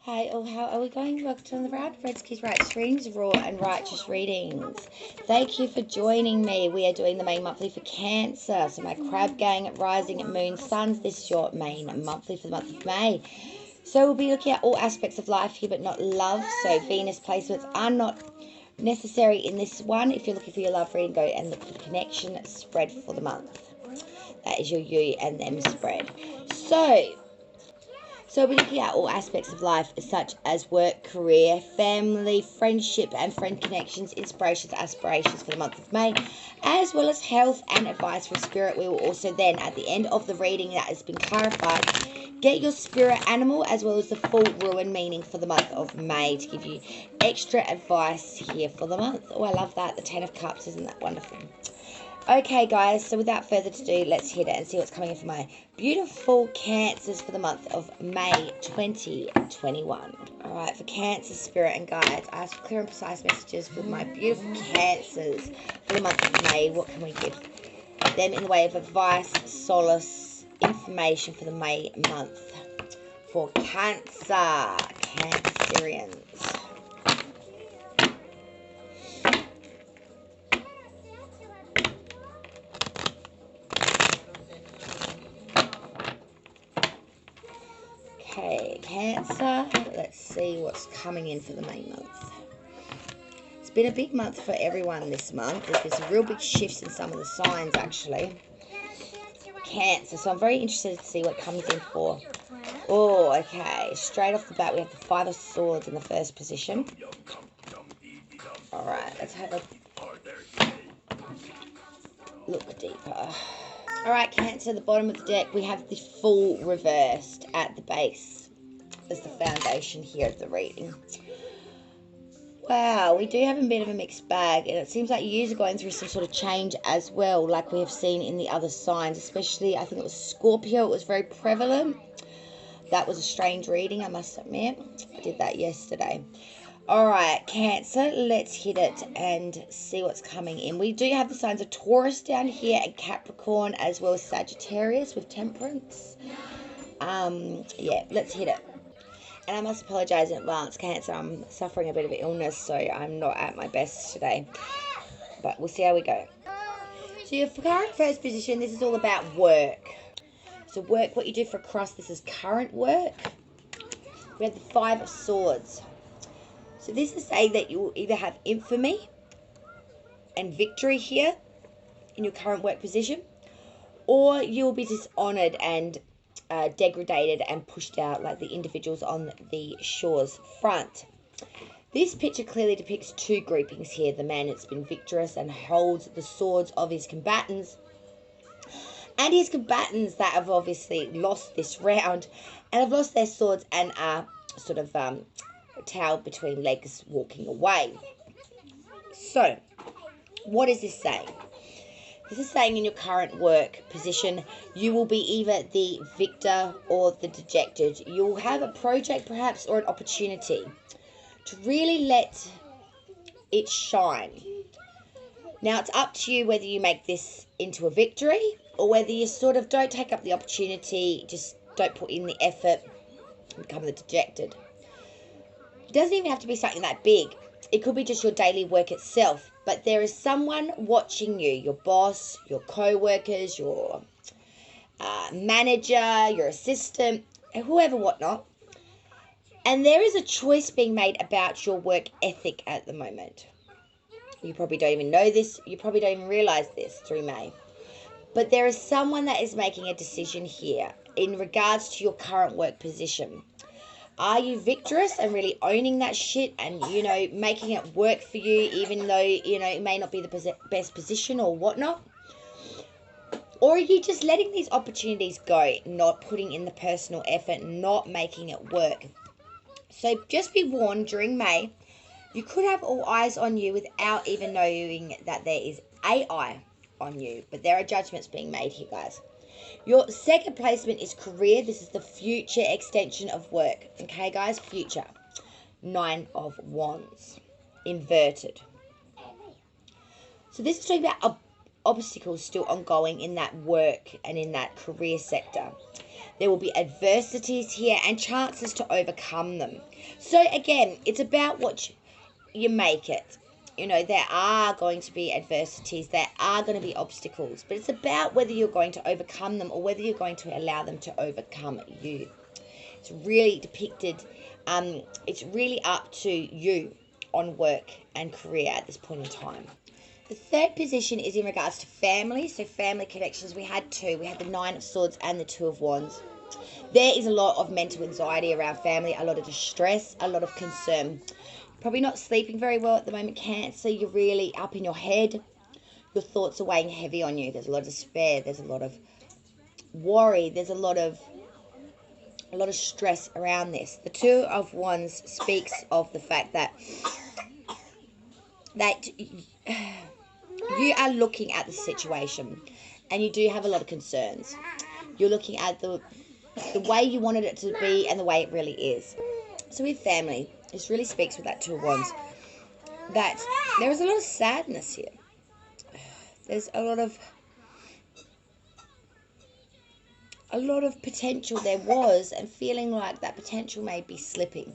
Hi, how are we going? Welcome to the round of Redski's Right Streams, Raw and Righteous Readings. Thank you for joining me. We are doing the main monthly for Cancer. So my Crab Gang, Rising, Moon, Suns. This is your main monthly for the month of May. So we'll be looking at all aspects of life here, but not love. So Venus placements are not necessary in this one. If you're looking for your love reading, go and look for the connection spread for the month. That is your you and them spread. So we're looking at all aspects of life, such as work, career, family, friendship and friend connections, inspirations, aspirations for the month of May, as well as health and advice for spirit. We will also then, at the end of the reading that has been clarified, get your spirit animal as well as the full ruin meaning for the month of May to give you extra advice here for the month. Oh, I love that. The 10 of Cups, isn't that wonderful? Okay, guys, so without further ado, let's hit it and see what's coming in for my beautiful Cancers for the month of May 2021. All right, for Cancer, Spirit, and Guides, I ask for clear and precise messages for my beautiful Cancers for the month of May. What can we give them in the way of advice, solace, information for the May month? For Cancer, Cancerians. Okay, Cancer, let's see what's coming in for the May month. It's been a big month for everyone this month. There's some real big shifts in some of the signs, actually. Cancer, so I'm very interested to see what comes in for. Oh, okay, straight off the bat, we have the Five of Swords in the first position. Alright, let's have a look deeper. Alright, Cancer, the bottom of the deck, we have the Fool reversed at the base as the foundation here of the reading. Wow, we do have a bit of a mixed bag, and it seems like you are going through some sort of change as well, like we have seen in the other signs, especially, I think it was Scorpio, it was very prevalent. That was a strange reading, I must admit. I did that yesterday. Alright, Cancer, let's hit it and see what's coming in. We do have the signs of Taurus down here and Capricorn, as well as Sagittarius with Temperance. Yeah, let's hit it. And I must apologise in advance, Cancer. I'm suffering a bit of illness, so I'm not at my best today. But we'll see how we go. So your current first position, this is all about work. So work, what you do for a cross, this is current work. We have the Five of Swords. So this is saying that you will either have infamy and victory here in your current work position, or you will be dishonoured and degraded and pushed out like the individuals on the Shaw's front. This picture clearly depicts two groupings here. The man that's been victorious and holds the swords of his combatants, and his combatants that have obviously lost this round and have lost their swords and are sort of tail between legs walking away. So, what is this saying? This is saying in your current work position, you will be either the victor or the dejected. You will have a project perhaps or an opportunity to really let it shine. Now, it's up to you whether you make this into a victory or whether you sort of don't take up the opportunity, just don't put in the effort and become the dejected. It doesn't even have to be something that big. It could be just your daily work itself. But there is someone watching you, your boss, your co-workers, your manager, your assistant, whoever, whatnot. And there is a choice being made about your work ethic at the moment. You probably don't even know this. You probably don't even realise this through May. But there is someone that is making a decision here in regards to your current work position. Are you victorious and really owning that shit and, you know, making it work for you even though, you know, it may not be the best position or whatnot? Or are you just letting these opportunities go, not putting in the personal effort, not making it work? So just be warned, during May, you could have all eyes on you without even knowing that there is a eye on you. But there are judgments being made here, guys. Your second placement is career. This is the future extension of work. Okay, guys? Future. Nine of Wands. Inverted. So this is talking about obstacles still ongoing in that work and in that career sector. There will be adversities here and chances to overcome them. So again, it's about what you make it. You know, there are going to be adversities, there are going to be obstacles, but it's about whether you're going to overcome them or whether you're going to allow them to overcome you. It's really depicted, it's really up to you on work and career at this point in time. The third position is in regards to family. So family connections, we had two. We had the Nine of Swords and the Two of Wands. There is a lot of mental anxiety around family, a lot of distress, a lot of concern. Probably not sleeping very well at the moment, Cancer. You're really up in your head. Your thoughts are weighing heavy on you. There's a lot of despair. There's a lot of worry. There's a lot of stress around this. The Two of Wands speaks of the fact that you are looking at the situation and you do have a lot of concerns. You're looking at the way you wanted it to be and the way it really is. So with family, this really speaks with that Two of Wands, that there is a lot of sadness here. There's a lot of potential there was, and feeling like that potential may be slipping,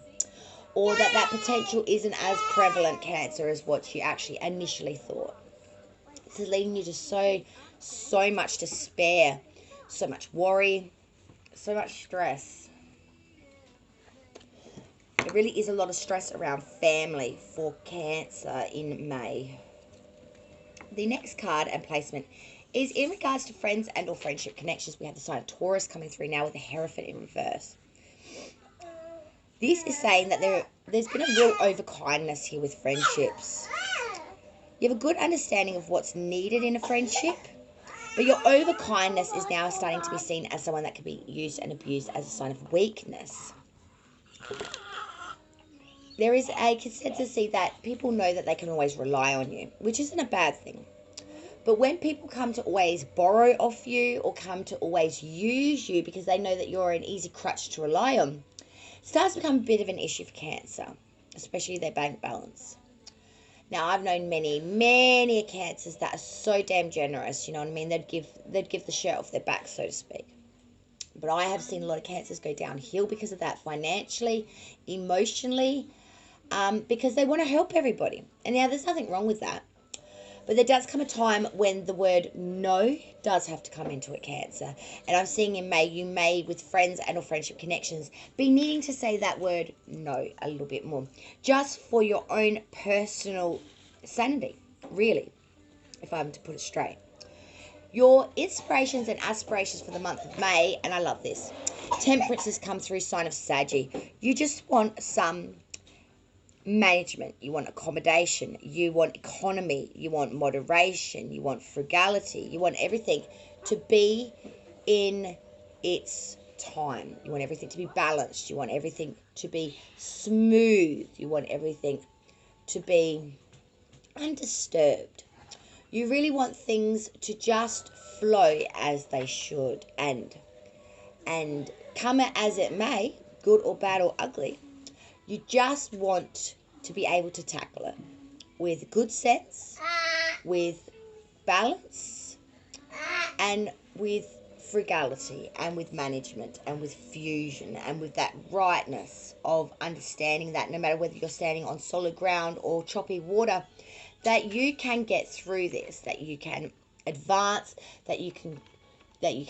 or that potential isn't as prevalent, Cancer, as what you actually initially thought. This is leading you to so much despair, so much worry, so much stress. There really is a lot of stress around family for Cancer in May. The next card and placement is in regards to friends and or friendship connections. We have the sign of Taurus coming through now with the Hierophant in reverse. This is saying that there's been a real overkindness here with friendships. You have a good understanding of what's needed in a friendship, but your overkindness is now starting to be seen as someone that can be used and abused as a sign of weakness. There is a consistency that people know that they can always rely on you, which isn't a bad thing. But when people come to always borrow off you or come to always use you because they know that you're an easy crutch to rely on, it starts to become a bit of an issue for Cancer, especially their bank balance. Now, I've known many Cancers that are so damn generous, you know what I mean? They'd give the shirt off their back, so to speak. But I have seen a lot of Cancers go downhill because of that, financially, emotionally, because they want to help everybody. And now there's nothing wrong with that. But there does come a time when the word no does have to come into it, Cancer. And I'm seeing in May, you may, with friends and or friendship connections, be needing to say that word no a little bit more. Just for your own personal sanity, really, if I'm to put it straight. Your inspirations and aspirations for the month of May, and I love this. Temperance has come through, sign of Saggy. You just want some management, you want accommodation, you want economy, you want moderation, you want frugality, you want everything to be in its time. You want everything to be balanced, you want everything to be smooth, you want everything to be undisturbed. You really want things to just flow as they should, and come as it may, good or bad or ugly. You just want to be able to tackle it with good sense, with balance, and with frugality, and with management, and with fusion, and with that rightness of understanding that no matter whether you're standing on solid ground or choppy water, that you can get through this, that you can advance, that you can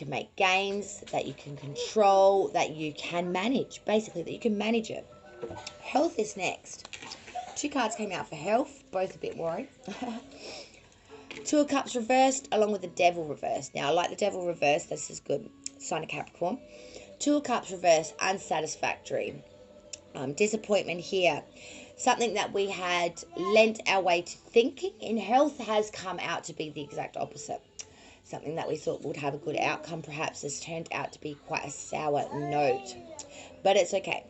make gains, that you can control, that you can manage, basically, that you can manage it. Health is next. Two cards came out for health, both a bit worried. Two of Cups reversed along with the Devil reversed. Now, I like the Devil reversed. This is good. Sign of Capricorn. Two of Cups reversed, unsatisfactory. Disappointment here. Something that we had lent our way to thinking in health has come out to be the exact opposite. Something that we thought would have a good outcome perhaps has turned out to be quite a sour note. But it's okay.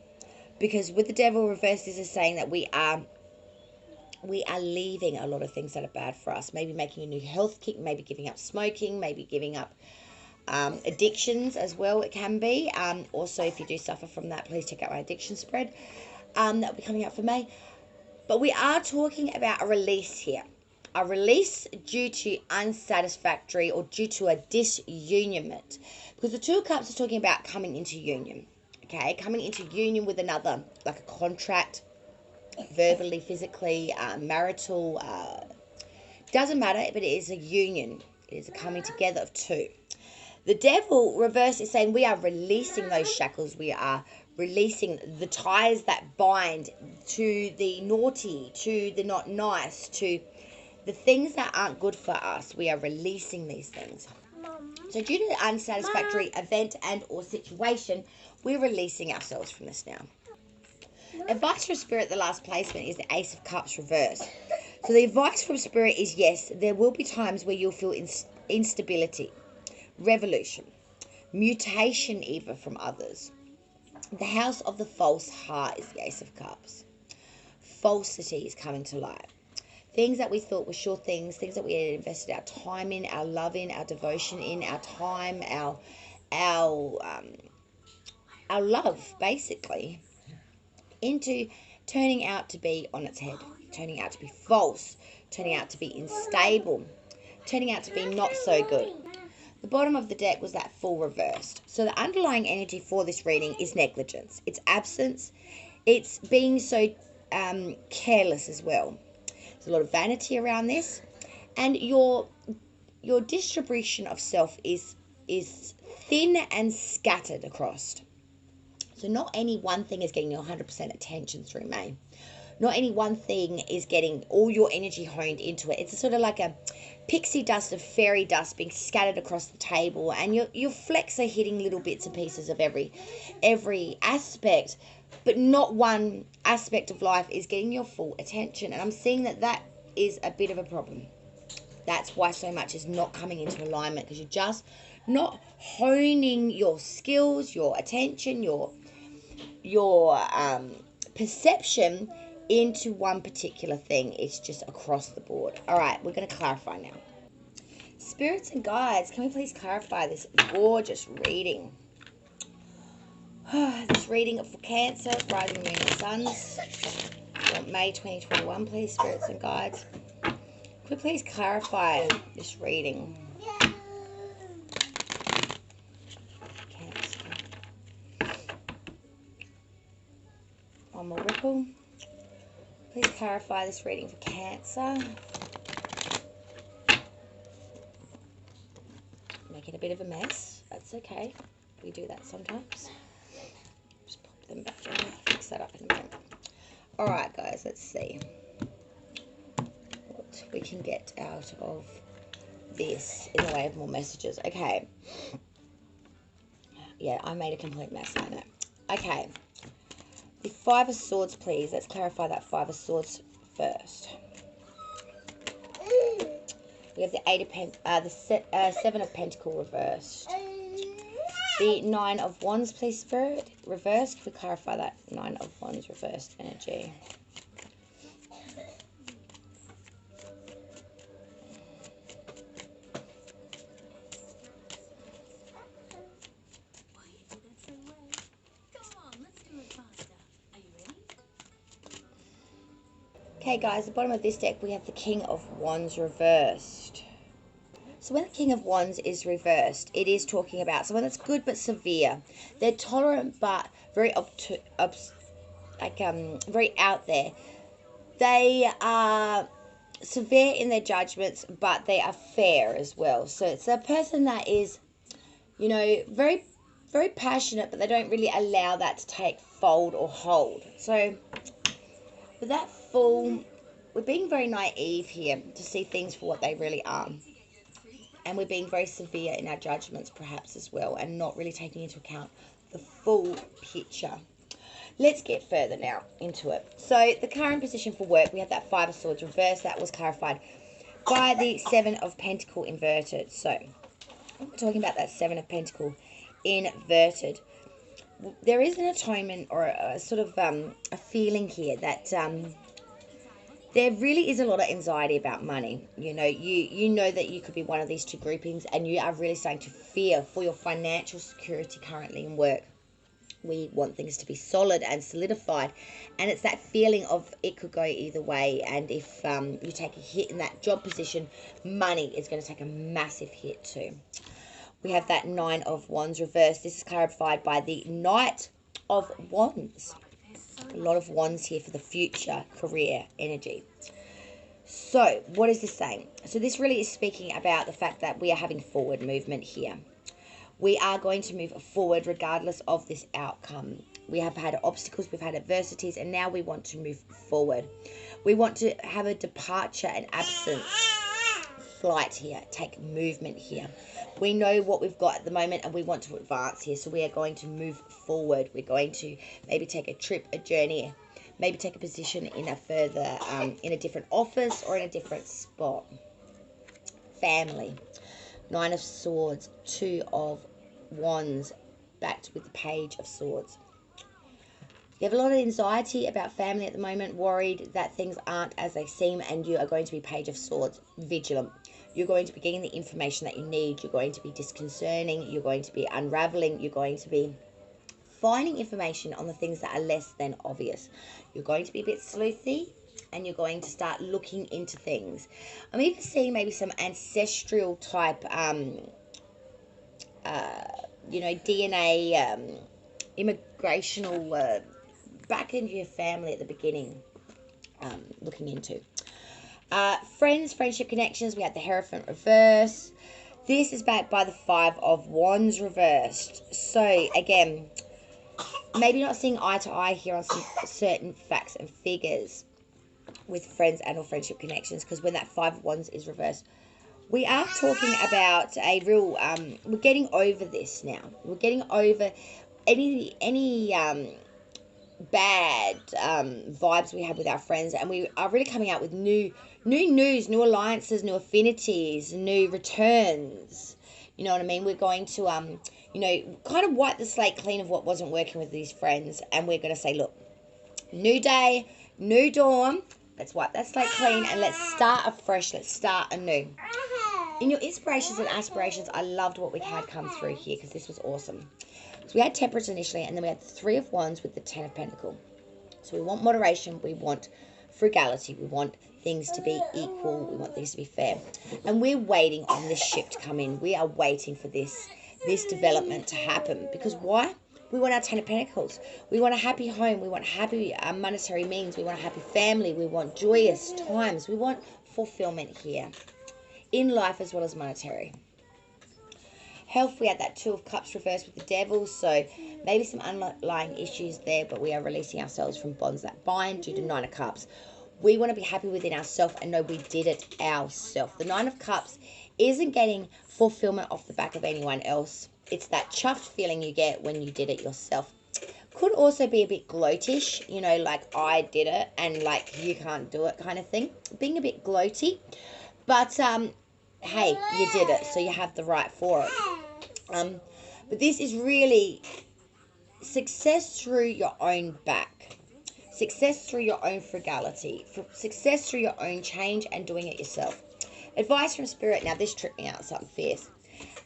Because with the Devil reversed, this is saying that we are leaving a lot of things that are bad for us. Maybe making a new health kick, maybe giving up smoking, maybe giving up addictions as well, it can be. Also, if you do suffer from that, please check out my addiction spread. That will be coming out for May. But we are talking about a release here. a release due to unsatisfactory or due to a disunionment. Because the Two of Cups is talking about coming into union. Okay, coming into union with another, like a contract, verbally, physically, marital, doesn't matter, but it is a union. It is a coming together of two. The Devil reverse is saying we are releasing those shackles. We are releasing the ties that bind to the naughty, to the not nice, to the things that aren't good for us. We are releasing these things. So due to the unsatisfactory event and or situation, we're releasing ourselves from this now. Advice from Spirit, the last placement is the Ace of Cups reverse. So the advice from Spirit is, yes, there will be times where you'll feel instability, revolution, mutation even from others. The House of the False Heart is the Ace of Cups. Falsity is coming to light. Things that we thought were sure things that we had invested our time in, our love in, our devotion in, our time, our love, basically, into turning out to be on its head, turning out to be false, turning out to be unstable, turning out to be not so good. The bottom of the deck was that Fool reversed. So the underlying energy for this reading is negligence. It's absence. It's being so careless as well. There's a lot of vanity around this. And your distribution of self is thin and scattered across. So not any one thing is getting your 100% attention through May. Not any one thing is getting all your energy honed into it. It's sort of like a pixie dust of fairy dust being scattered across the table, and your flecks are hitting little bits and pieces of every aspect, but not one aspect of life is getting your full attention. And I'm seeing that is a bit of a problem. That's why so much is not coming into alignment, because you're just not honing your skills, your attention, your perception into one particular thing. It's just across the board. All right, we're going to clarify now. Spirits and guides, can we please clarify this gorgeous reading? This reading for Cancer, Rising Moon and Suns, for May 2021, please, spirits and guides. Can we please clarify this reading? Cancer. One more ripple. Please clarify this reading for Cancer. Making a bit of a mess. That's okay. We do that sometimes. Just pop them back down. Fix that up in a moment. Alright, guys, let's see what we can get out of this in the way of more messages. Okay. Yeah, I made a complete mess, I know. Okay. The Five of Swords, please. Let's clarify that Five of Swords first. We have the Seven of Pentacles reversed. The Nine of Wands, please, Spirit, reversed. Can we clarify that Nine of Wands reversed energy? Okay, guys, the bottom of this deck, we have the King of Wands reversed. So when the King of Wands is reversed, it is talking about someone that's good but severe. They're tolerant but very very out there. They are severe in their judgments, but they are fair as well. So it's a person that is, you know, very, very passionate, but they don't really allow that to take fold or hold. So with that Fool, we're being very naive here to see things for what they really are. And we're being very severe in our judgments perhaps as well, and not really taking into account the full picture. Let's get further now into it. So the current position for work, we have that Five of Swords reversed. That was clarified by the Seven of Pentacles inverted. So we're talking about that Seven of Pentacles inverted. There is an atonement or a sort of a feeling here that there really is a lot of anxiety about money. You know, you know that you could be one of these two groupings, and you are really starting to fear for your financial security currently in work. We want things to be solid and solidified, and it's that feeling of it could go either way. And if you take a hit in that job position, money is going to take a massive hit too. We have that Nine of Wands reversed. This is clarified by the Knight of Wands. A lot of wands here for the future career energy. So what is this saying? So this really is speaking about the fact that we are having forward movement here. We are going to move forward regardless of this outcome. We have had obstacles, we've had adversities, and now we want to move forward. We want to have a departure and absence, flight here, take movement here. We know what we've got at the moment and we want to advance here, so we are going to move forward. We're going to maybe take a trip, a journey, maybe take a position in a further, in a different office or in a different spot. Family. Nine of Swords, Two of Wands, backed with the Page of Swords. You have a lot of anxiety about family at the moment, worried that things aren't as they seem, and you are going to be Page of Swords, vigilant. You're going to be getting the information that you need. You're going to be disconcerting. You're going to be unraveling. You're going to be finding information on the things that are less than obvious. You're going to be a bit sleuthy, and you're going to start looking into things. I'm even seeing maybe some ancestral type, DNA, immigrational, back into your family at the beginning, looking into. Friends, friendship connections, we have the Hierophant reverse. This is backed by the Five of Wands reversed. So, again, maybe not seeing eye to eye here on some certain facts and figures with friends and or friendship connections, because when that Five of Wands is reversed, we are talking about a real, we're getting over this now. We're getting over any bad vibes we have with our friends, and we are really coming out with new news, new alliances, new affinities, new returns. You know what I mean? We're going to kind of wipe the slate clean of what wasn't working with these friends, and we're going to say, look, new day, new dawn, let's wipe that slate clean and let's start afresh, let's start anew. In your inspirations and aspirations, I loved what we had come through here, because this was awesome. So we had Temperance initially, and then we had the Three of Wands with the Ten of Pentacles. So we want moderation, we want frugality, we want things to be equal, we want things to be fair. And we're waiting on this shift to come in. We are waiting for this development to happen. Because why? We want our Ten of Pentacles. We want a happy home. We want happy monetary means. We want a happy family. We want joyous times. We want fulfillment here, in life as well as monetary. Health, we had that Two of Cups reversed with the Devil, so maybe some underlying issues there, but we are releasing ourselves from bonds that bind due to Nine of Cups. We want to be happy within ourselves and know we did it ourselves. The Nine of Cups isn't getting fulfillment off the back of anyone else. It's that chuffed feeling you get when you did it yourself. Could also be a bit gloatish, like I did it and like you can't do it kind of thing. Being a bit gloaty. But, hey, you did it, so you have the right for it. But this is really success through your own back. Success through your own frugality. Success through your own change and doing it yourself. Advice from Spirit. Now, this tripped me out something fierce.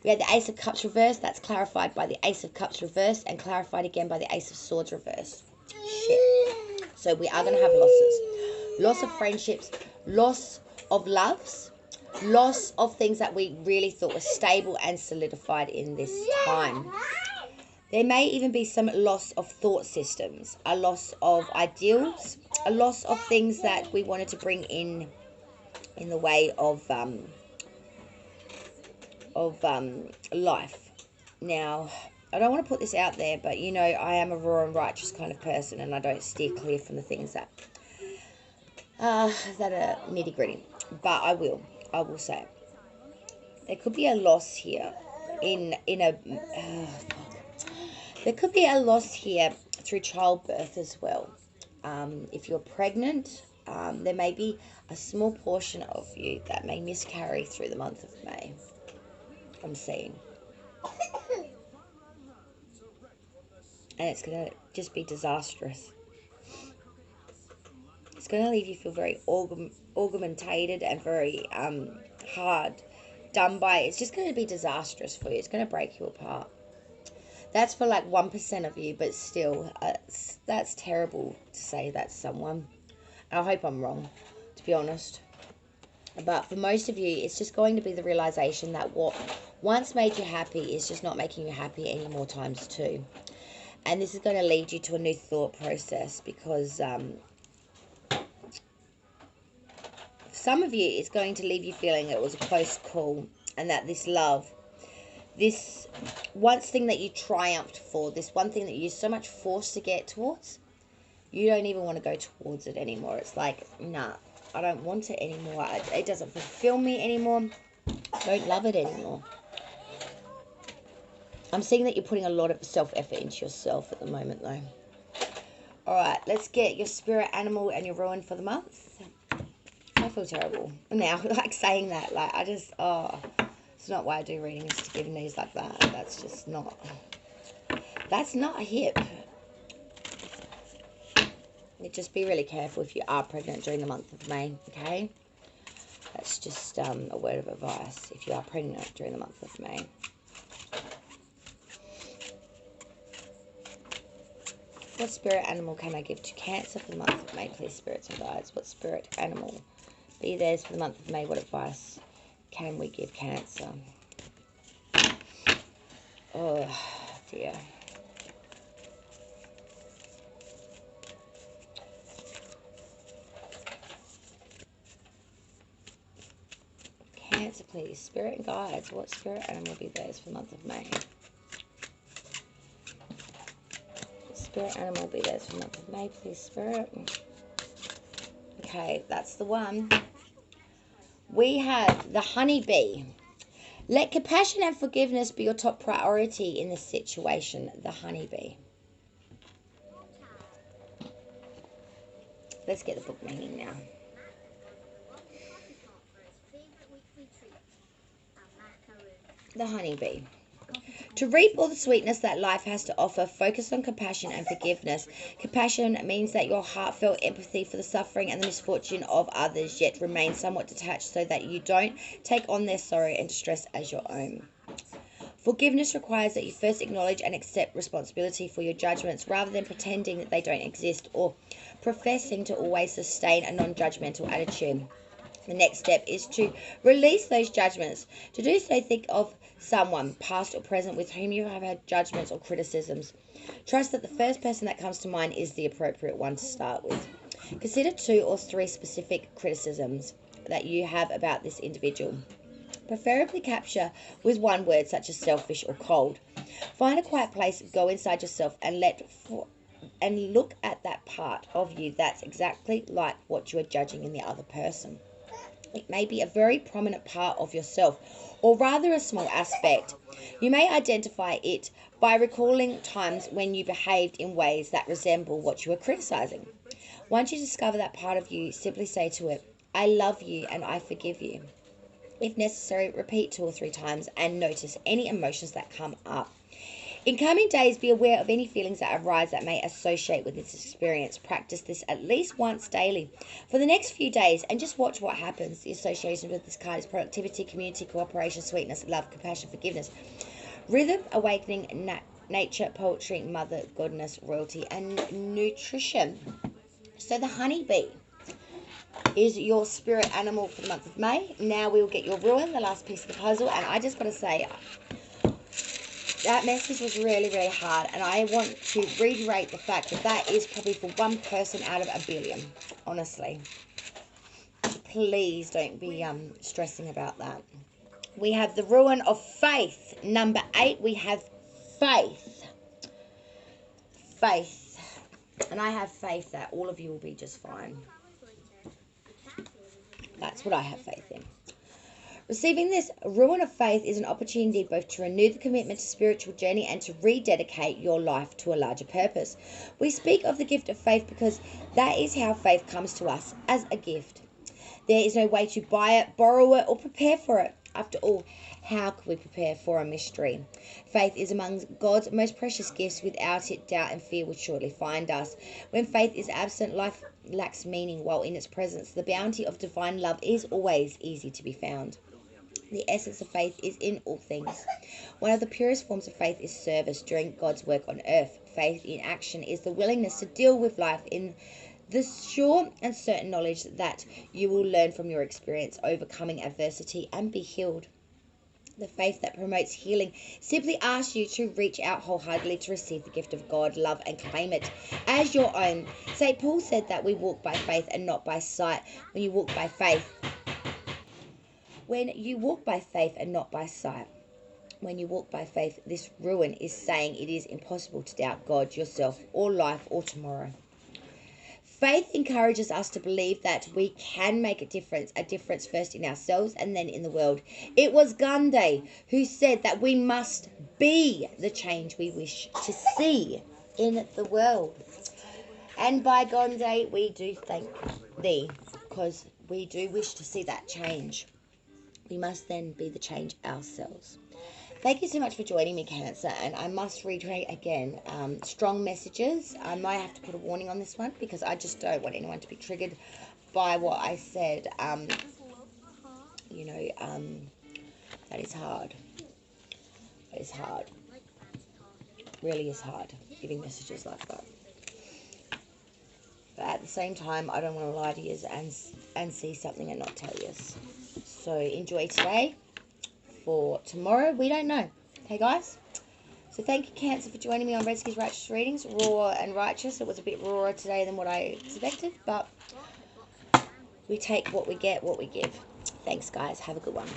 We had the Ace of Cups reversed. That's clarified by the Ace of Cups reversed and clarified again by the Ace of Swords reversed. Shit. So we are going to have losses. Loss of friendships. Loss of loves. Loss of things that we really thought were stable and solidified in this time. There may even be some loss of thought systems, a loss of ideals, a loss of things that we wanted to bring in the way of life. Now, I don't want to put this out there, but I am a raw and righteous kind of person, and I don't steer clear from the things that are nitty gritty. But I will say there could be a loss here there could be a loss here through childbirth as well. If you're pregnant, there may be a small portion of you that may miscarry through the month of May. I'm seeing. And it's going to just be disastrous. It's going to leave you feel very augmentated and very hard done by. It's just going to be disastrous for you. It's going to break you apart. That's for like 1% of you, but still, that's terrible to say that's someone. I hope I'm wrong, to be honest. But for most of you, it's just going to be the realization that what once made you happy is just not making you happy any more times two. And this is going to lead you to a new thought process, because some of you, it's going to leave you feeling it was a close call, and that this love, this one thing that you triumphed for, this one thing that you used so much force to get towards, you don't even want to go towards it anymore. It's like, nah, I don't want it anymore. It doesn't fulfill me anymore. I don't love it anymore. I'm seeing that you're putting a lot of self-effort into yourself at the moment, though. All right, let's get your spirit animal and your ruin for the month. I feel terrible now, like saying that. Like, I just, it's not why I do readings, to give news like that. That's just not, that's not hip. Just be really careful if you are pregnant during the month of May, okay? That's just a word of advice if you are pregnant during the month of May. What spirit animal can I give to Cancer for the month of May, please, spirits and guides? What spirit animal be theirs for the month of May? What advice can we give Cancer? Oh, dear. Cancer, please. Spirit and guides. What spirit animal will be theirs for the month of May? What spirit animal will be theirs for the month of May, please, Spirit? Okay, that's the one. We have the honeybee. Let compassion and forgiveness be your top priority in this situation. The honeybee. Let's get the book meaning now. The honeybee. To reap all the sweetness that life has to offer, focus on compassion and forgiveness. Compassion means that your heartfelt empathy for the suffering and the misfortune of others, yet remain somewhat detached so that you don't take on their sorrow and distress as your own. Forgiveness requires that you first acknowledge and accept responsibility for your judgments rather than pretending that they don't exist or professing to always sustain a non-judgmental attitude. The next step is to release those judgments. To do so, think of someone, past or present, with whom you have had judgments or criticisms. Trust that the first person that comes to mind is the appropriate one to start with. Consider 2 or 3 specific criticisms that you have about this individual. Preferably capture with one word, such as selfish or cold. Find a quiet place, go inside yourself, and look at that part of you that's exactly like what you are judging in the other person. It may be a very prominent part of yourself, or rather a small aspect. You may identify it by recalling times when you behaved in ways that resemble what you are criticizing. Once you discover that part of you, simply say to it, I love you and I forgive you. If necessary, repeat 2 or 3 times and notice any emotions that come up. In coming days, be aware of any feelings that arise that may associate with this experience. Practice this at least once daily for the next few days and just watch what happens. The association with this card is productivity, community, cooperation, sweetness, love, compassion, forgiveness, rhythm, awakening, nature, poetry, mother, goodness, royalty, and nutrition. So the honeybee is your spirit animal for the month of May. Now we will get your ruin, the last piece of the puzzle, and I just got to say, that message was really, really hard, and I want to reiterate the fact that that is probably for one person out of a billion, honestly. Please don't be stressing about that. We have the ruin of faith. Number 8, we have faith. Faith. And I have faith that all of you will be just fine. That's what I have faith in. Receiving this ruin of faith is an opportunity both to renew the commitment to spiritual journey and to rededicate your life to a larger purpose. We speak of the gift of faith because that is how faith comes to us, as a gift. There is no way to buy it, borrow it, or prepare for it. After all, how could we prepare for a mystery? Faith is among God's most precious gifts. Without it, doubt and fear would surely find us. When faith is absent, life lacks meaning, while in its presence, the bounty of divine love is always easy to be found. The essence of faith is in all things. One of the purest forms of faith is service during God's work on earth. Faith in action is the willingness to deal with life in the sure and certain knowledge that you will learn from your experience, overcoming adversity and be healed. The faith that promotes healing simply asks you to reach out wholeheartedly to receive the gift of God, love, and claim it as your own. St. Paul said that we walk by faith and not by sight. When you walk by faith and not by sight. When you walk by faith, this ruin is saying it is impossible to doubt God, yourself, or life, or tomorrow. Faith encourages us to believe that we can make a difference first in ourselves and then in the world. It was Gandhi who said that we must be the change we wish to see in the world. And by Gandhi, we do thank thee, because we do wish to see that change. We must then be the change ourselves. Thank you so much for joining me, Cancer. And I must reiterate again, strong messages. I might have to put a warning on this one because I just don't want anyone to be triggered by what I said. That is hard. It is hard. It really is hard giving messages like that. But at the same time, I don't want to lie to you and see something and not tell you. So enjoy today. For tomorrow, we don't know. Okay, guys? So thank you, Cancer, for joining me on Redski's Righteous Readings. Raw and righteous. It was a bit rawer today than what I expected, but we take what we get, what we give. Thanks, guys. Have a good one.